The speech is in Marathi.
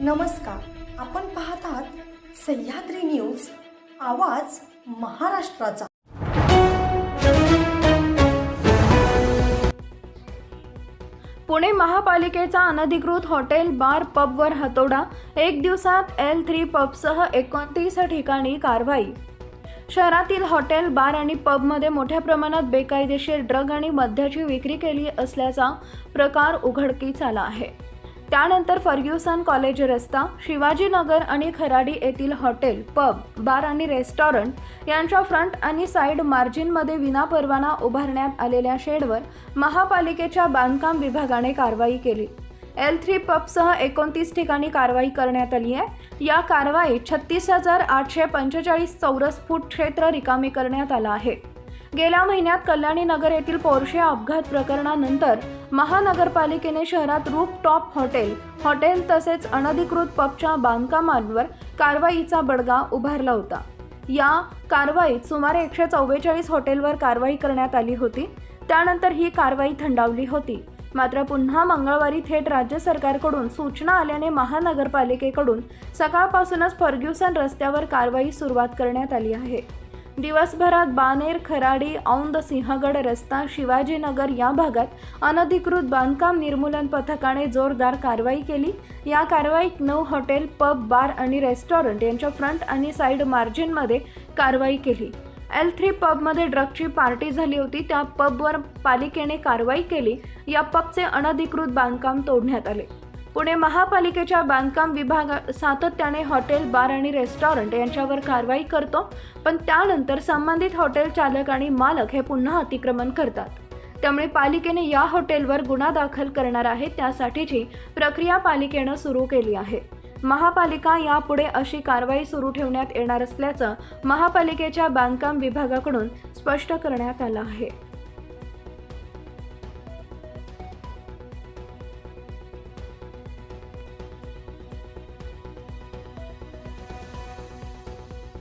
नमस्कार, आपण पाहत आहात सह्याद्री न्यूज, आवाज महाराष्ट्राचा। पुणे महापालिकेचा अनधिकृत हॉटेल बार पबवर हातोडा। एक दिवसात L3 पबसह 29 ठिकाणी कारवाई। शहरातील हॉटेल बार आणि पबमध्ये मोठ्या प्रमाणात बेकायदेशीर ड्रग आणि मद्याची विक्री केली असल्याचा प्रकार उघडकीस आला आहे। त्यानंतर फर्ग्युसन कॉलेज रस्ता, शिवाजीनगर आणि खराडी येथील हॉटेल, पब, बार आणि रेस्टॉरंट यांच्या फ्रंट आणि साइड मार्जिनमध्ये विनापरवाना उभारण्यात आलेल्या शेडवर महापालिकेच्या बांधकाम विभागाने कारवाई केली। L3 पबसह 29 ठिकाणी कारवाई करण्यात आली आहे। या कारवाईत 36,845 चौरस फूट क्षेत्र रिकामी करण्यात आलं आहे। गेल्या महिन्यात कल्याणी नगर येथील पोर्शे अपघात प्रकरणानंतर महानगरपालिकेने शहरात रूफटॉप हॉटेल तसेच अनधिकृत पबच्या बांधकामांवर कारवाईचा बडगा उभारला होता। या कारवाईत सुमारे 144 हॉटेलवर कारवाई करण्यात आली होती। त्यानंतर ही कारवाई थंडावली होती। मात्र पुन्हा मंगळवारी थेट राज्य सरकारकडून सूचना आल्याने महानगरपालिकेकडून सकाळपासूनच फर्ग्युसन रस्त्यावर कारवाई सुरुवात करण्यात आली आहे। दिवसभरात बानेर, खराडी, औंध, सिंहगड रस्ता, शिवाजीनगर या भागात अनधिकृत बांधकाम निर्मूलन पथकाने जोरदार कारवाई केली। या कारवाईत 9 हॉटेल, पब, बार आणि रेस्टॉरंट यांच्या फ्रंट आणि साइड मार्जिनमध्ये कारवाई केली। L3 पबमध्ये ड्रगची पार्टी झाली होती। त्या पबवर पालिकेने कारवाई केली। या पबचे अनधिकृत बांधकाम तोडण्यात आले। पुणे महापालिकेच्या बांधकाम विभाग सातत्याने हॉटेल, बार आणि रेस्टॉरंट यांच्यावर कारवाई करतो, पण त्यानंतर संबंधित हॉटेल चालक आणि मालक हे पुन्हा अतिक्रमण करतात। त्यामुळे पालिकेने या हॉटेलवर गुन्हा दाखल करणार आहे, त्यासाठीची प्रक्रिया पालिकेने सुरू केली आहे। महापालिका यापुढे अशी कारवाई सुरू ठेवण्यात येणार असल्याचं महापालिकेच्या बांधकाम विभागाकडून स्पष्ट करण्यात आलं आहे।